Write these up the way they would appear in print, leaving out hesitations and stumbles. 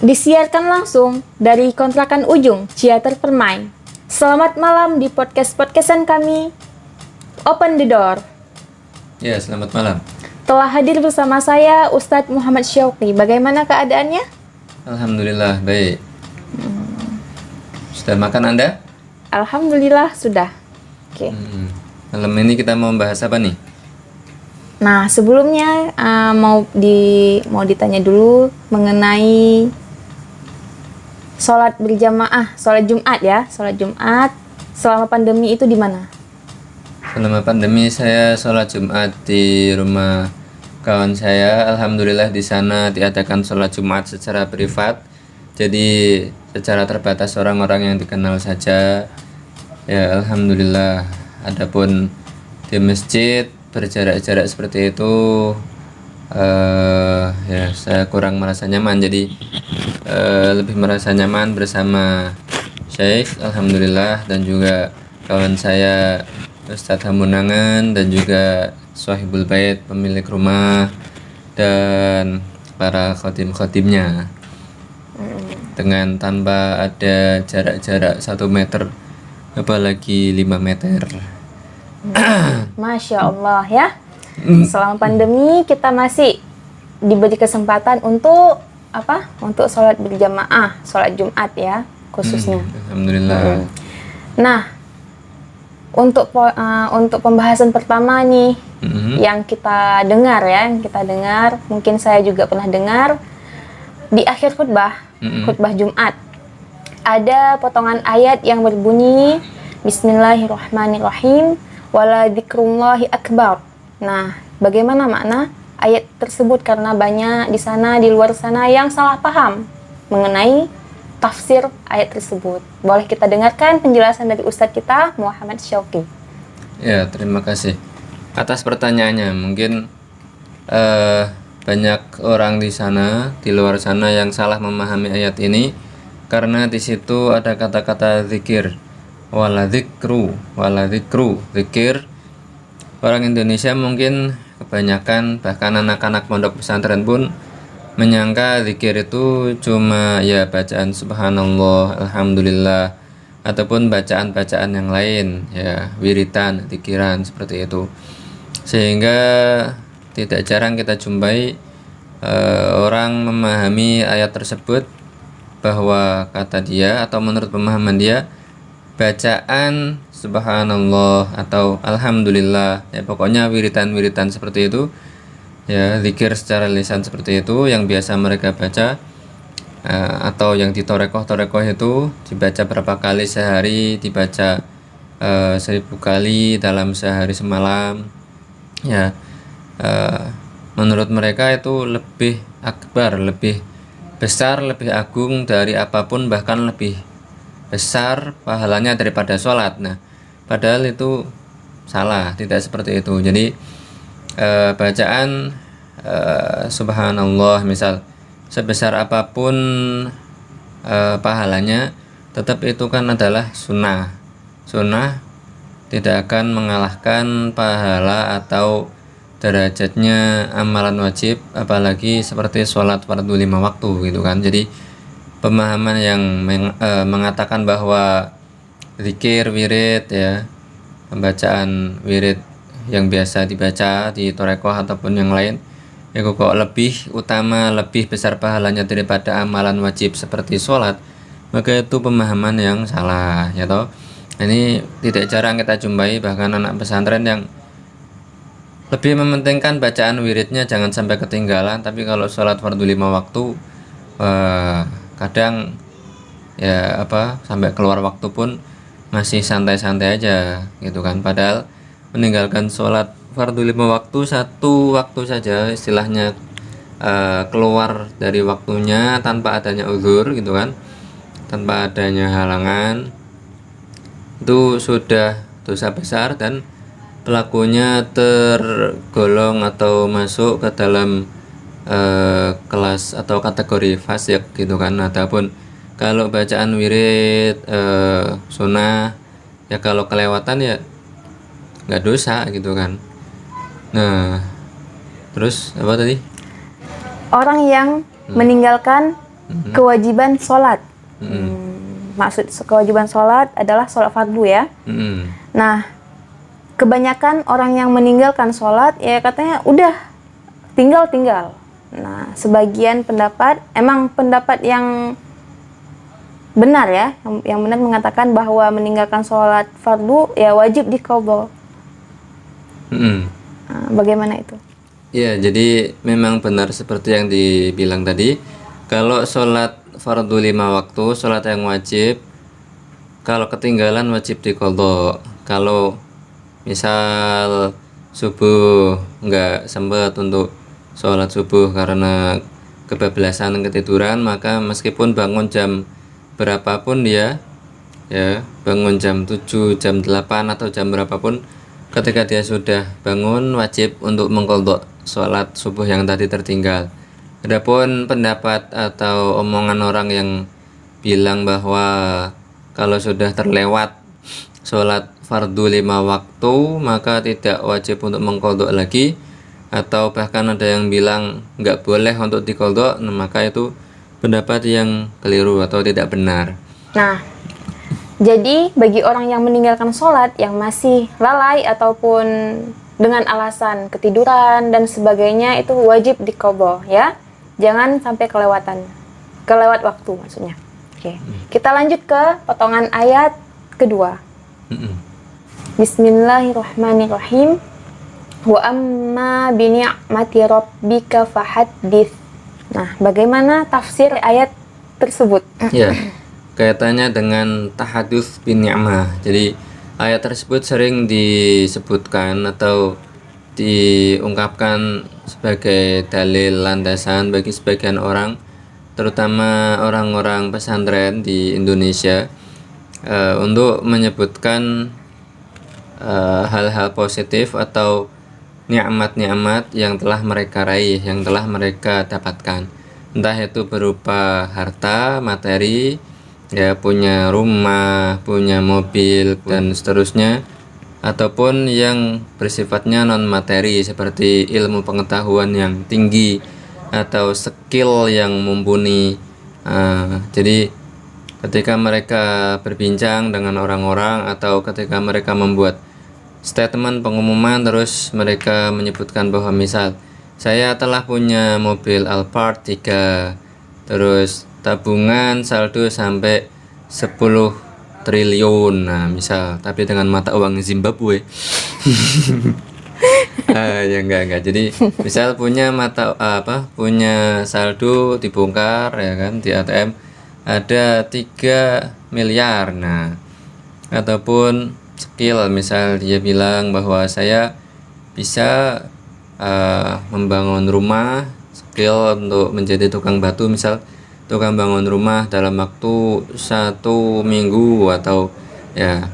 Disiarkan langsung dari kontrakan ujung Ciater Permai. Selamat malam di podcastan kami, Open the Door. Ya, selamat malam. Telah hadir bersama saya Ustadz Muhammad Syauqi. Bagaimana keadaannya? Alhamdulillah baik. Sudah makan Anda? Alhamdulillah sudah. Oke. Malam ini kita mau bahas apa nih? Nah, sebelumnya mau ditanya dulu mengenai sholat berjamaah, sholat Jumat ya, sholat Jumat selama pandemi itu di mana? Selama pandemi saya sholat Jumat di rumah kawan saya. Alhamdulillah di sana diadakan sholat Jumat secara privat. Jadi secara terbatas orang-orang yang dikenal saja. Ya alhamdulillah. Adapun di masjid berjarak-jarak seperti itu ya saya kurang merasa nyaman. Jadi lebih merasa nyaman bersama Syekh alhamdulillah, dan juga kawan saya Ustadz Hamunangan, dan juga Sohibul Bait pemilik rumah, dan para khotim-khotimnya, dengan tanpa ada jarak-jarak 1 meter apalagi 5 meter. Masya Allah ya. Selama pandemi kita masih diberi kesempatan untuk apa? Untuk sholat berjamaah, sholat Jumat ya khususnya. Alhamdulillah. Nah, untuk pembahasan pertama nih yang kita dengar, mungkin saya juga pernah dengar di akhir khutbah Jumat ada potongan ayat yang berbunyi Bismillahirrahmanirrahim wala dzikrullahi akbar. Nah, bagaimana makna ayat tersebut, karena banyak di luar sana yang salah paham mengenai tafsir ayat tersebut. Boleh kita dengarkan penjelasan dari Ustadz kita Muhammad Syauqi. Ya, terima kasih atas pertanyaannya. Mungkin banyak orang di luar sana yang salah memahami ayat ini, karena di situ ada kata-kata zikir, wala dzikru, zikir. Orang Indonesia mungkin kebanyakan, bahkan anak-anak pondok pesantren pun menyangka zikir itu cuma ya bacaan subhanallah, alhamdulillah, ataupun bacaan-bacaan yang lain, ya wiritan, zikiran seperti itu. Sehingga tidak jarang kita jumpai orang memahami ayat tersebut bahwa kata dia atau menurut pemahaman dia, bacaan subhanallah atau alhamdulillah, ya pokoknya wiritan-wiritan seperti itu, ya zikir secara lisan seperti itu yang biasa mereka baca, atau yang ditorekoh itu dibaca berapa kali sehari, dibaca 1000 kali dalam sehari semalam, ya menurut mereka itu lebih akbar, lebih besar, lebih agung dari apapun, bahkan lebih besar pahalanya daripada sholat. Nah, padahal itu salah, tidak seperti itu. Jadi bacaan subhanallah misal sebesar apapun pahalanya, tetap itu kan adalah sunnah tidak akan mengalahkan pahala atau derajatnya amalan wajib, apalagi seperti sholat fardu 5 waktu gitu kan. Jadi pemahaman yang mengatakan bahwa zikir, wirid, ya pembacaan wirid yang biasa dibaca di torekoh ataupun yang lain, ya kok lebih utama, lebih besar pahalanya daripada amalan wajib seperti sholat, maka itu pemahaman yang salah, ya toh. Ini tidak jarang kita jumpai, bahkan anak pesantren yang lebih mementingkan bacaan wiridnya jangan sampai ketinggalan, tapi kalau sholat fardu 5 waktu kadang ya sampai keluar waktu pun masih santai-santai aja gitu kan. Padahal meninggalkan sholat fardu 5 waktu 1 waktu saja istilahnya, keluar dari waktunya tanpa adanya uzur gitu kan, tanpa adanya halangan, itu sudah dosa besar dan pelakunya tergolong atau masuk ke dalam kelas atau kategori fasik gitu kan. Adapun kalau bacaan wirid sunnah, ya kalau kelewatan ya nggak dosa gitu kan. Nah, terus apa tadi? Orang yang meninggalkan kewajiban sholat. Mm-mm. Maksud kewajiban sholat adalah sholat fardu ya. Mm-mm. Nah, kebanyakan orang yang meninggalkan sholat ya katanya udah tinggal. Nah, sebagian pendapat, emang pendapat yang benar ya, yang benar mengatakan bahwa meninggalkan sholat fardu ya wajib diqadha. Mm-mm. Nah, bagaimana itu? Ya, jadi memang benar seperti yang dibilang tadi. Kalau sholat fardu 5 waktu, sholat yang wajib, kalau ketinggalan wajib diqadha. Kalau misal subuh nggak sempat untuk sholat subuh karena kebablasan ketiduran, maka meskipun bangun jam berapapun dia, ya bangun jam 7, jam 8 atau jam berapapun, ketika dia sudah bangun wajib untuk mengqadha sholat subuh yang tadi tertinggal. Adapun pendapat atau omongan orang yang bilang bahwa kalau sudah terlewat sholat fardu 5 waktu maka tidak wajib untuk mengqadha lagi, atau bahkan ada yang bilang nggak boleh untuk diqadha, nah, maka itu pendapat yang keliru atau tidak benar. Nah, jadi bagi orang yang meninggalkan sholat yang masih lalai ataupun dengan alasan ketiduran dan sebagainya itu wajib diqadha ya. Jangan sampai kelewat waktu maksudnya. Oke. Kita lanjut ke potongan ayat kedua. Mm-mm. Bismillahirrahmanirrahim. Wa amma bi ni'mati rabbika fahaddits. Nah, bagaimana tafsir ayat tersebut? Ya, kaitannya dengan tahadus bin ni'mah. Jadi ayat tersebut sering disebutkan atau diungkapkan sebagai dalil landasan bagi sebagian orang, terutama orang-orang pesantren di Indonesia, untuk menyebutkan hal-hal positif atau nikmat-nikmat yang telah mereka raih, yang telah mereka dapatkan, entah itu berupa harta, materi, ya punya rumah, punya mobil dan seterusnya, ataupun yang bersifatnya non materi seperti ilmu pengetahuan yang tinggi atau skill yang mumpuni. Jadi ketika mereka berbincang dengan orang-orang atau ketika mereka membuat statement pengumuman, terus mereka menyebutkan bahwa misal saya telah punya mobil Alphard 3, terus tabungan saldo sampai 10 triliun, nah misal, tapi dengan mata uang Zimbabwe. Ya enggak. Jadi misal punya punya saldo dibongkar ya kan di ATM ada 3 miliar. Nah, ataupun skill, misal dia bilang bahwa saya bisa membangun rumah, skill untuk menjadi tukang batu, misal tukang bangun rumah dalam waktu 1 minggu, atau ya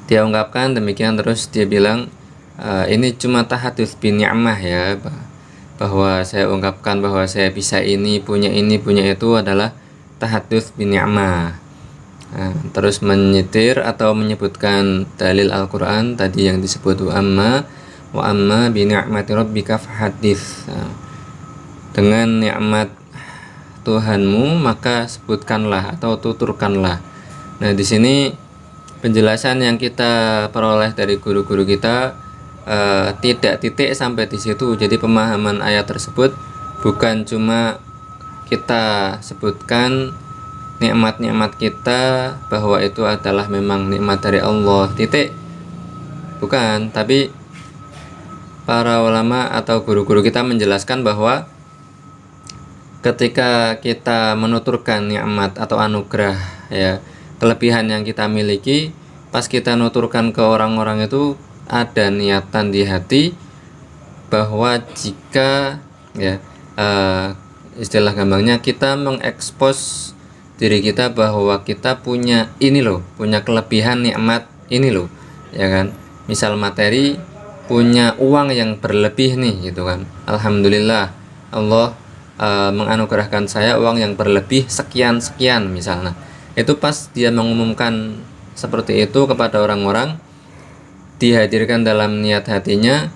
dia ungkapkan demikian. Terus dia bilang ini cuma tahadus bin ni'mah ya, bahwa saya ungkapkan bahwa saya bisa ini punya itu adalah tahadus bin ni'mah. Terus menyetir atau menyebutkan dalil Al-Quran tadi yang disebut wa amma bi ni'mati rabbika fahaddits. Dengan nikmat Tuhanmu maka sebutkanlah atau tuturkanlah. Nah, di sini penjelasan yang kita peroleh dari guru-guru kita tidak titik sampai di situ. Jadi pemahaman ayat tersebut bukan cuma kita sebutkan nikmat-nikmat kita bahwa itu adalah memang nikmat dari Allah, titik. Bukan, tapi para ulama atau guru-guru kita menjelaskan bahwa ketika kita menuturkan nikmat atau anugerah, ya kelebihan yang kita miliki, pas kita nuturkan ke orang-orang itu ada niatan di hati bahwa jika ya istilah gampangnya kita mengekspos diri kita bahwa kita punya ini loh, punya kelebihan nikmat ini loh, ya kan. Misal materi, punya uang yang berlebih nih gitu kan, alhamdulillah Allah menganugerahkan saya uang yang berlebih sekian misalnya. Itu pas dia mengumumkan seperti itu kepada orang-orang, dihadirkan dalam niat hatinya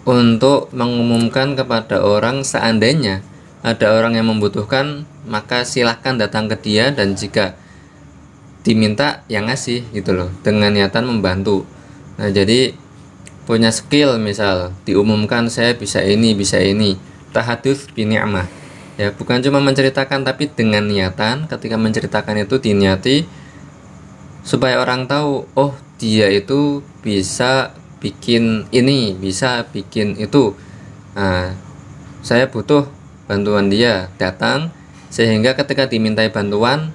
untuk mengumumkan kepada orang seandainya ada orang yang membutuhkan, maka silahkan datang ke dia, dan jika diminta yang ngasih gitu loh, dengan niatan membantu. Nah, jadi punya skill, misal diumumkan saya bisa ini, tahadus bi ni'mah. Ya, bukan cuma menceritakan tapi dengan niatan. Ketika menceritakan itu diniati supaya orang tahu, oh dia itu bisa bikin ini, bisa bikin itu. Nah, saya butuh bantuan dia, datang, sehingga ketika dimintai bantuan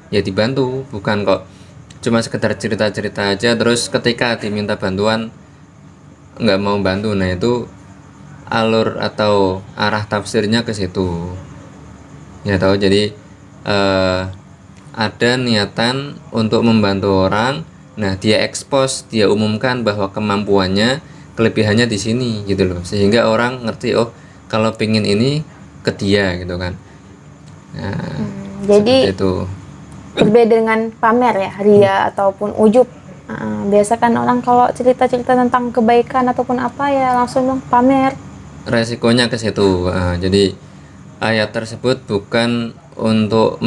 ya dibantu, bukan kok cuma sekedar cerita-cerita aja terus ketika diminta bantuan nggak mau bantu. Nah, itu alur atau arah tafsirnya ke situ ya tahu. Jadi ada niatan untuk membantu orang, nah dia expose, dia umumkan bahwa kemampuannya, kelebihannya di sini gitu loh, sehingga orang ngerti, oh kalau pengen ini ke dia gitu kan. Nah, Jadi itu berbeda dengan pamer ya, ria ataupun ujub. Biasa kan orang kalau cerita-cerita tentang kebaikan ataupun apa ya langsung bilang pamer. resikonya ke situ. Jadi ayat tersebut bukan untuk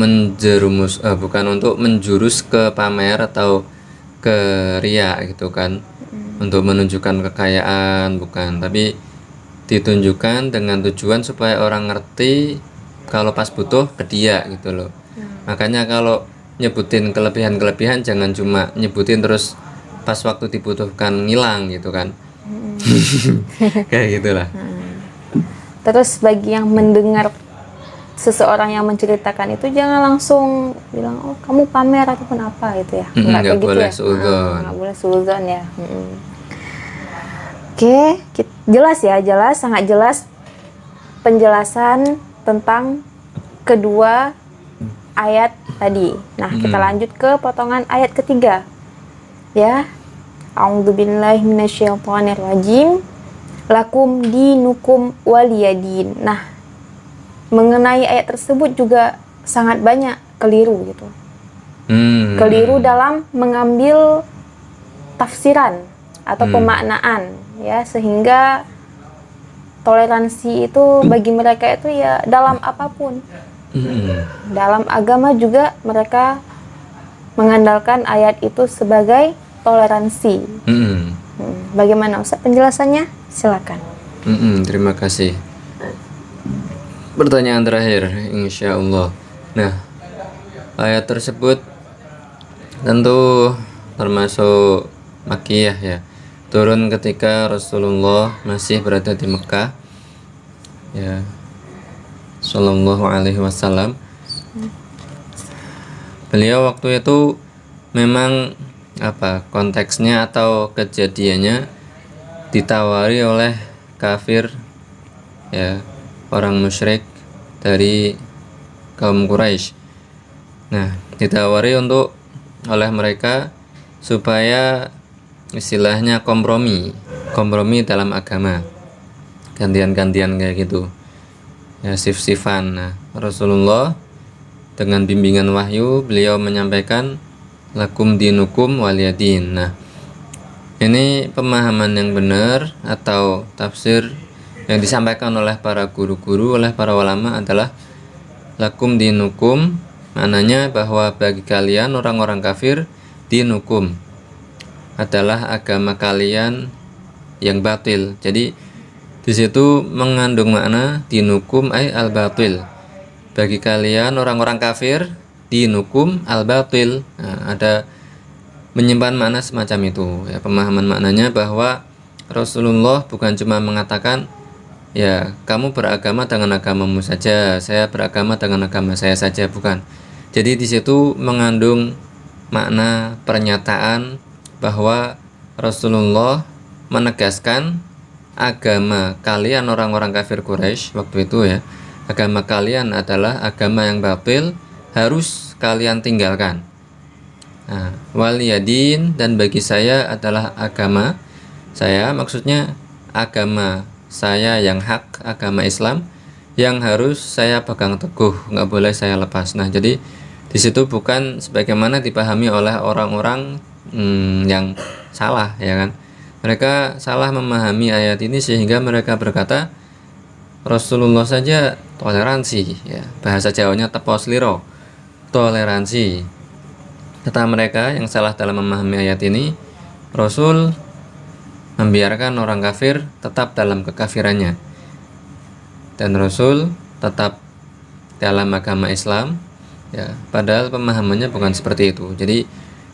bukan untuk menjurus ke pamer atau ke ria gitu kan, untuk menunjukkan kekayaan, bukan, tapi ditunjukkan dengan tujuan supaya orang ngerti kalau pas butuh ke dia gitu loh. Makanya kalau nyebutin kelebihan-kelebihan jangan cuma nyebutin terus pas waktu dibutuhkan ngilang gitu kan. Kayak gitulah. Terus bagi yang mendengar seseorang yang menceritakan itu jangan langsung bilang oh kamu pamer ataupun apa gitu ya. Nggak kayak gitu boleh ya. suudzon. Nggak boleh suudzon ya. Oke, jelas ya, jelas, sangat jelas penjelasan tentang kedua ayat tadi. Nah, kita lanjut ke potongan ayat ketiga. Ya. A'udzubillahi minasyaitonirrajim. Lakum dinukum waliyadin. Nah, mengenai ayat tersebut juga sangat banyak keliru gitu. Keliru dalam mengambil tafsiran atau pemaknaan ya, sehingga toleransi itu bagi mereka itu ya dalam apapun. Dalam agama juga mereka mengandalkan ayat itu sebagai toleransi. Bagaimana Ustaz penjelasannya? Silakan. Terima kasih. Pertanyaan terakhir, insya Allah. Nah, ayat tersebut tentu termasuk Makkiyah ya, turun ketika Rasulullah masih berada di Mekah ya, Sallallahu Alaihi Wasallam. Beliau waktu itu memang konteksnya atau kejadiannya ditawari oleh kafir ya, orang musyrik dari kaum Quraisy. Nah, ditawari oleh mereka supaya istilahnya kompromi dalam agama, gantian-gantian kayak gitu ya, sif-sifan. Nah, Rasulullah dengan bimbingan wahyu beliau menyampaikan lakum dinukum waliyadin. Nah, ini pemahaman yang benar atau tafsir yang disampaikan oleh para guru-guru, oleh para ulama adalah lakum dinukum, maknanya bahwa bagi kalian orang-orang kafir, dinukum adalah agama kalian yang batil. Jadi di situ mengandung makna dinukum ay al batil. Bagi kalian orang-orang kafir, dinukum al batil. Nah, ada menyimpan makna semacam itu ya, pemahaman maknanya bahwa Rasulullah bukan cuma mengatakan ya kamu beragama dengan agamamu saja, saya beragama dengan agama saya saja, bukan. Jadi di situ mengandung makna pernyataan bahwa Rasulullah menegaskan agama kalian orang-orang kafir Quraisy waktu itu ya, agama kalian adalah agama yang batil, harus kalian tinggalkan. Nah, waliyadin, dan bagi saya adalah agama saya, maksudnya agama saya yang hak, agama Islam yang harus saya pegang teguh, nggak boleh saya lepas. Nah, jadi di situ bukan sebagaimana dipahami oleh orang-orang yang salah ya kan. Mereka salah memahami ayat ini sehingga mereka berkata Rasulullah saja toleransi ya. Bahasa Jawanya tepos liro, toleransi. Kata mereka yang salah dalam memahami ayat ini, Rasul membiarkan orang kafir tetap dalam kekafirannya dan Rasul tetap dalam agama Islam ya, padahal pemahamannya bukan seperti itu. Jadi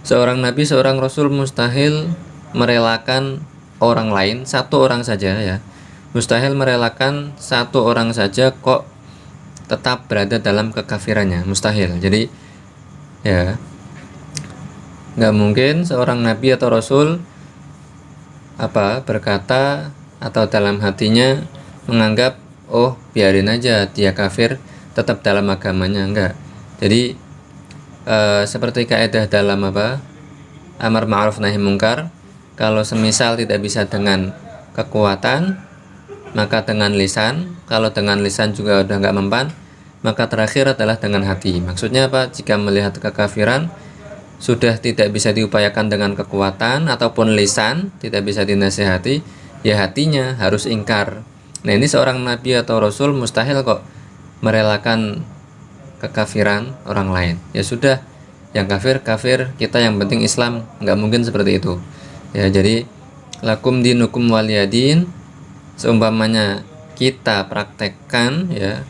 seorang nabi, seorang rasul mustahil merelakan orang lain, satu orang saja ya, mustahil merelakan satu orang saja kok tetap berada dalam kekafirannya, mustahil. Jadi ya nggak mungkin seorang nabi atau rasul berkata atau dalam hatinya menganggap oh biarin aja dia kafir tetap dalam agamanya, enggak. Jadi seperti kaidah dalam amar ma'ruf nahi mungkar, kalau semisal tidak bisa dengan kekuatan maka dengan lisan, kalau dengan lisan juga udah nggak mempan maka terakhir adalah dengan hati. Maksudnya apa? Jika melihat kekafiran sudah tidak bisa diupayakan dengan kekuatan ataupun lisan, tidak bisa dinasihati, ya hatinya harus ingkar. Nah ini seorang nabi atau rasul mustahil kok merelakan kekafiran orang lain. Ya sudah, yang kafir kafir, kita yang penting Islam, nggak mungkin seperti itu. Ya jadi lakum dinukum waliyadin, seumpamanya kita praktekkan ya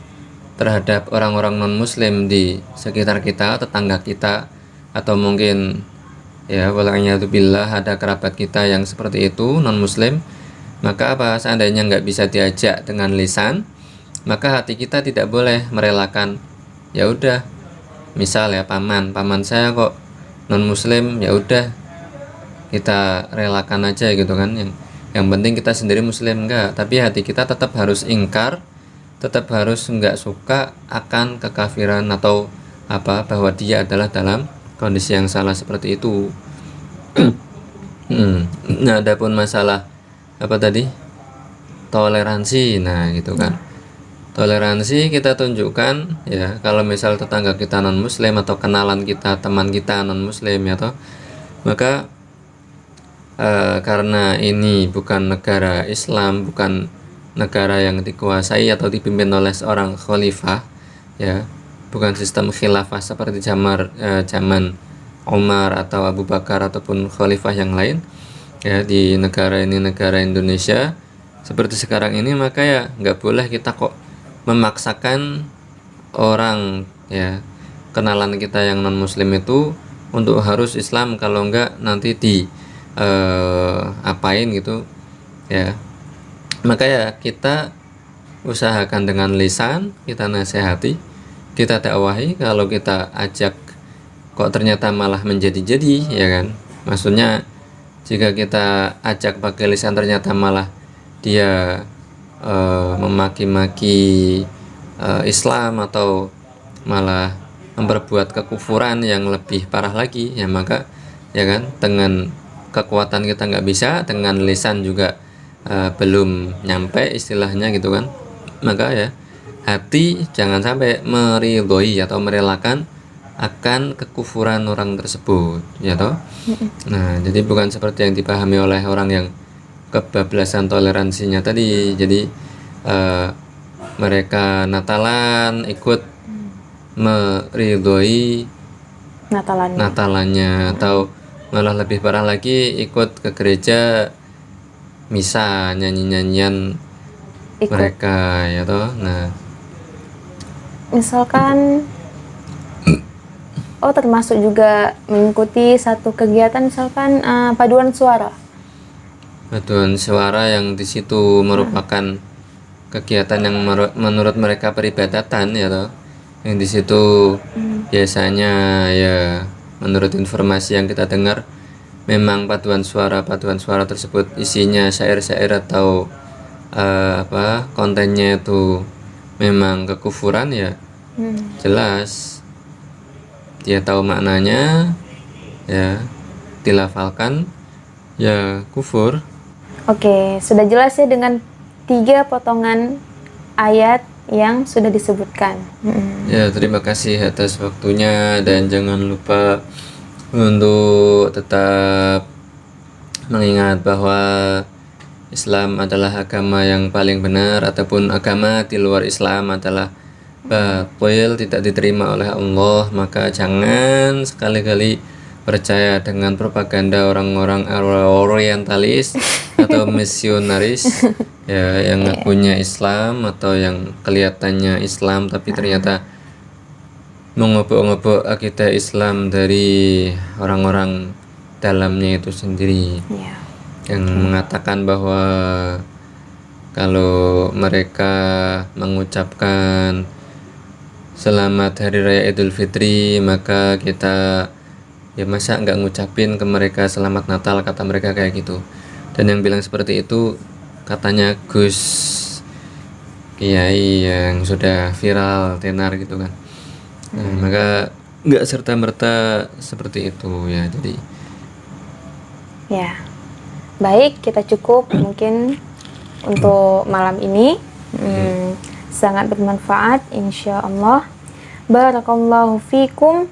terhadap orang-orang non muslim di sekitar kita, tetangga kita, atau mungkin ya wala'iyadzubillah ada kerabat kita yang seperti itu non muslim, maka seandainya nggak bisa diajak dengan lisan, maka hati kita tidak boleh merelakan. Ya udah, misal ya paman saya kok non muslim, ya udah kita relakan aja gitu kan, yang penting kita sendiri muslim, enggak. Tapi hati kita tetap harus ingkar, tetap harus nggak suka akan kekafiran atau bahwa dia adalah dalam kondisi yang salah seperti itu. Nah, adapun masalah toleransi, nah gitu kan. Toleransi kita tunjukkan ya, kalau misal tetangga kita non muslim atau kenalan kita, teman kita non muslim ya toh, maka karena ini bukan negara Islam, bukan negara yang dikuasai atau dipimpin oleh seorang khalifah ya, bukan sistem khilafah seperti zaman Umar atau Abu Bakar ataupun khalifah yang lain ya, di negara ini, negara Indonesia seperti sekarang ini, maka ya nggak boleh kita kok memaksakan orang ya, kenalan kita yang non muslim itu untuk harus Islam, kalau enggak nanti apain gitu ya. Maka ya kita usahakan dengan lisan, kita nasihati, kita dakwahi. Kalau kita ajak kok ternyata malah menjadi-jadi ya kan, maksudnya jika kita ajak pakai lisan ternyata malah dia memaki-maki Islam atau malah memperbuat kekufuran yang lebih parah lagi ya, maka ya kan dengan kekuatan kita nggak bisa, dengan lisan juga belum nyampe istilahnya gitu kan, maka ya hati jangan sampai meridhoi atau merelakan akan kekufuran orang tersebut ya toh. Nah jadi bukan seperti yang dipahami oleh orang yang kebablasan toleransinya tadi. Jadi mereka Natalan ikut meridhoi Natalannya, atau malah lebih parah lagi ikut ke gereja misa, nyanyi-nyanyian mereka ya toh. Nah misalkan termasuk juga mengikuti satu kegiatan misalkan paduan suara yang di situ merupakan kegiatan yang menurut mereka peribadatan ya toh, yang di situ biasanya ya menurut informasi yang kita dengar memang paduan suara tersebut isinya syair-syair atau kontennya itu memang kekufuran ya, jelas dia tahu maknanya ya, dilafalkan ya kufur. Oke, sudah jelas ya dengan 3 potongan ayat yang sudah disebutkan. Ya, terima kasih atas waktunya, dan jangan lupa untuk tetap mengingat bahwa Islam adalah agama yang paling benar, ataupun agama di luar Islam adalah batil, tidak diterima oleh Allah, maka jangan sekali-kali percaya dengan propaganda orang-orang orientalis atau misionaris ya, yang ngakunya Islam atau yang kelihatannya Islam tapi ternyata mengobok-ngobok akidah Islam dari orang-orang dalamnya itu sendiri, Ya. yang mengatakan bahwa kalau mereka mengucapkan selamat Hari Raya Idul Fitri, maka kita ya masa nggak ngucapin ke mereka selamat Natal, kata mereka kayak gitu. Dan yang bilang seperti itu katanya Gus Kiai yang sudah viral tenar gitu kan. Nah, maka nggak serta-merta seperti itu ya. Jadi Ya. Baik, kita cukup mungkin untuk malam ini. Sangat bermanfaat insya Allah. Barakallahu fikum.